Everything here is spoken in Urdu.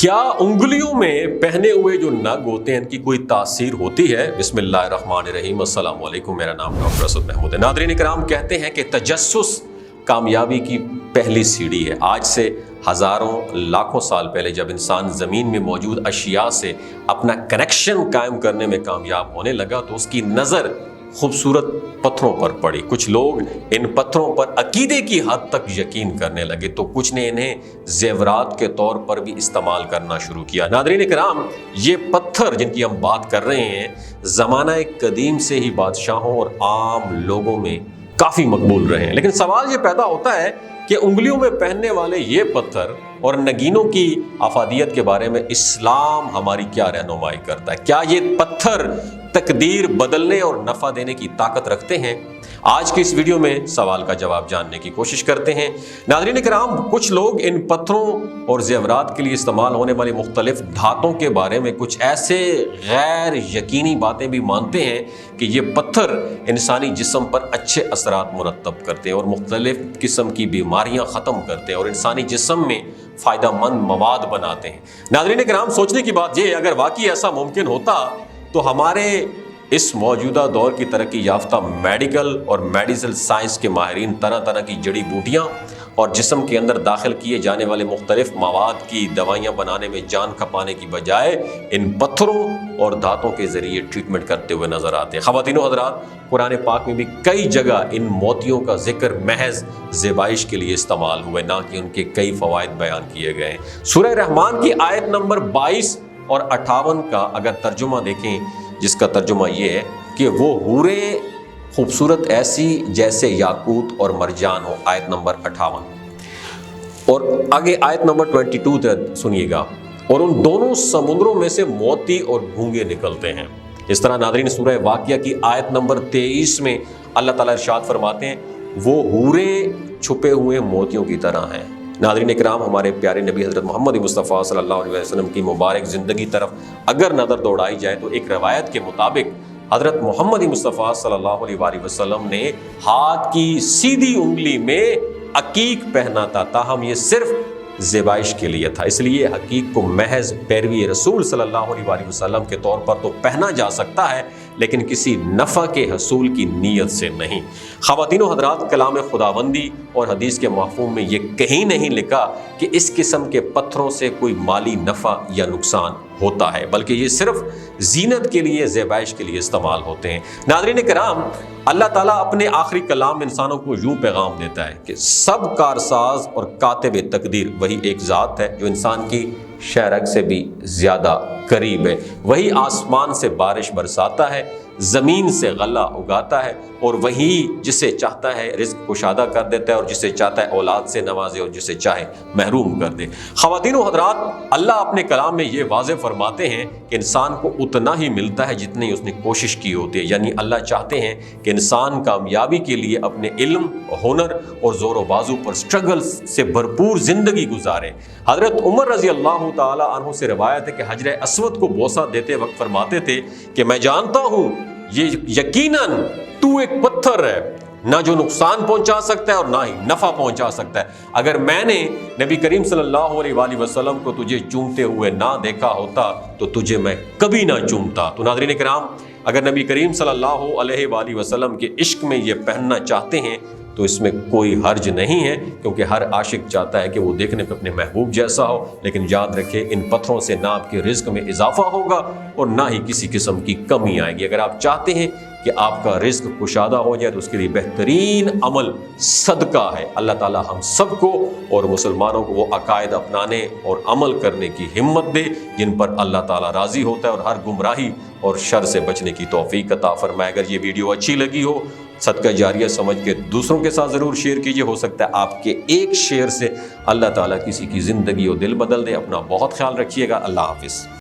کیا انگلیوں میں پہنے ہوئے جو نگ ہوتے ہیں ان کی کوئی تاثیر ہوتی ہے؟ بسم اللہ الرحمن الرحیم۔ السلام علیکم، میرا نام ڈاکٹر اسد محمود ہے۔ ناظرین کرام، کہتے ہیں کہ تجسس کامیابی کی پہلی سیڑھی ہے۔ آج سے ہزاروں لاکھوں سال پہلے جب انسان زمین میں موجود اشیاء سے اپنا کنیکشن قائم کرنے میں کامیاب ہونے لگا تو اس کی نظر خوبصورت پتھروں پر پڑی۔ کچھ لوگ ان پتھروں پر عقیدے کی حد تک یقین کرنے لگے تو کچھ نے انہیں زیورات کے طور پر بھی استعمال کرنا شروع کیا۔ ناظرین کرام، یہ پتھر جن کی ہم بات کر رہے ہیں زمانہ قدیم سے ہی بادشاہوں اور عام لوگوں میں کافی مقبول رہے ہیں، لیکن سوال یہ پیدا ہوتا ہے کہ انگلیوں میں پہننے والے یہ پتھر اور نگینوں کی افادیت کے بارے میں اسلام ہماری کیا رہنمائی کرتا ہے؟ کیا یہ پتھر تقدیر بدلنے اور نفع دینے کی طاقت رکھتے ہیں؟ آج کی اس ویڈیو میں سوال کا جواب جاننے کی کوشش کرتے ہیں۔ ناظرین کرام، کچھ لوگ ان پتھروں اور زیورات کے لیے استعمال ہونے والی مختلف دھاتوں کے بارے میں کچھ ایسے غیر یقینی باتیں بھی مانتے ہیں کہ یہ پتھر انسانی جسم پر اچھے اثرات مرتب کرتے ہیں اور مختلف قسم کی بیماریاں ختم کرتے ہیں اور انسانی جسم میں فائدہ مند مواد بناتے ہیں۔ ناظرین کرام، سوچنے کی بات یہ ہے، اگر واقعی ایسا ممکن ہوتا تو ہمارے اس موجودہ دور کی ترقی یافتہ میڈیکل اور میڈیسل سائنس کے ماہرین طرح طرح کی جڑی بوٹیاں اور جسم کے اندر داخل کیے جانے والے مختلف مواد کی دوائیاں بنانے میں جان کھپانے کی بجائے ان پتھروں اور دھاتوں کے ذریعے ٹریٹمنٹ کرتے ہوئے نظر آتے ہیں۔ خواتین و حضرات، قرآن پاک میں بھی کئی جگہ ان موتیوں کا ذکر محض زیبائش کے لیے استعمال ہوئے، نہ کہ ان کے کئی فوائد بیان کیے گئے ہیں۔ سورہ رحمان کی آیت نمبر 22 اور 58 کا اگر ترجمہ دیکھیں، جس کا ترجمہ یہ ہے کہ وہ حوریں خوبصورت ایسی جیسے یاقوت اور مرجان ہو، آیت نمبر 58، اور آگے آیت نمبر 22 تک سنیے گا، اور ان دونوں سمندروں میں سے موتی اور گھونگے نکلتے ہیں۔ اس طرح ناظرین سورہ واقعہ کی آیت نمبر 23 میں اللہ تعالیٰ ارشاد فرماتے ہیں وہ حوریں چھپے ہوئے موتیوں کی طرح ہیں۔ ناظرین اکرام، ہمارے پیارے نبی حضرت محمد مصطفیٰ صلی اللہ علیہ وسلم کی مبارک زندگی طرف اگر نظر دوڑائی جائے تو ایک روایت کے مطابق حضرت محمد مصطفیٰ صلی اللہ علیہ وسلم نے ہاتھ کی سیدھی انگلی میں عقیق پہنا تھا، تاہم یہ صرف زیبائش کے لیے تھا، اس لیے حقیق کو محض پیروی رسول صلی اللہ علیہ وسلم کے طور پر تو پہنا جا سکتا ہے، لیکن کسی نفع کے حصول کی نیت سے نہیں۔ خواتین و حضرات، کلام خداوندی اور حدیث کے مفہوم میں یہ کہیں نہیں لکھا کہ اس قسم کے پتھروں سے کوئی مالی نفع یا نقصان ہوتا ہے، بلکہ یہ صرف زینت کے لیے، زیبائش کے لیے استعمال ہوتے ہیں۔ ناظرین کرام، اللہ تعالیٰ اپنے آخری کلام میں انسانوں کو یوں پیغام دیتا ہے کہ سب کارساز اور کاتب تقدیر وہی ایک ذات ہے جو انسان کی شہرگ سے بھی زیادہ قریب ہے، وہی آسمان سے بارش برساتا ہے، زمین سے غلہ اگاتا ہے، اور وہی جسے چاہتا ہے رزق کشادہ کر دیتا ہے اور جسے چاہتا ہے اولاد سے نوازے اور جسے چاہے محروم کر دے۔ خواتین و حضرات، اللہ اپنے کلام میں یہ واضح فرماتے ہیں کہ انسان کو اتنا ہی ملتا ہے جتنی اس نے کوشش کی ہوتی ہے، یعنی اللہ چاہتے ہیں کہ انسان کامیابی کے لیے اپنے علم، ہنر اور زور و بازو پر سٹرگل سے بھرپور زندگی گزارے۔ حضرت عمر رضی اللہ تعالی عنہ سے روایت ہے کہ حجر اسود کو بوسہ دیتے وقت فرماتے تھے کہ میں جانتا ہوں یہ یقیناً تو ایک پتھر ہے، نہ جو نقصان پہنچا سکتا ہے اور نہ ہی نفع پہنچا سکتا ہے۔ اگر میں نے نبی کریم صلی اللہ علیہ وسلم کو تجھے چومتے ہوئے نہ دیکھا ہوتا تو تجھے میں کبھی نہ چومتا۔ تو ناظرین کرام، اگر نبی کریم صلی اللہ علیہ وسلم کے عشق میں یہ پہننا چاہتے ہیں تو اس میں کوئی حرج نہیں ہے، کیونکہ ہر عاشق چاہتا ہے کہ وہ دیکھنے پہ اپنے محبوب جیسا ہو، لیکن یاد رکھیں ان پتھروں سے نہ آپ کے رزق میں اضافہ ہوگا اور نہ ہی کسی قسم کی کمی آئے گی۔ اگر آپ چاہتے ہیں کہ آپ کا رزق کشادہ ہو جائے تو اس کے لیے بہترین عمل صدقہ ہے۔ اللہ تعالی ہم سب کو اور مسلمانوں کو وہ عقائد اپنانے اور عمل کرنے کی ہمت دے جن پر اللہ تعالی راضی ہوتا ہے، اور ہر گمراہی اور شر سے بچنے کی توفیق عطا فرمائے۔ اگر یہ ویڈیو اچھی لگی ہو، صدقہ جاریہ سمجھ کے دوسروں کے ساتھ ضرور شیئر کیجئے، ہو سکتا ہے آپ کے ایک شیئر سے اللہ تعالیٰ کسی کی زندگی و دل بدل دے۔ اپنا بہت خیال رکھیے گا۔ اللہ حافظ۔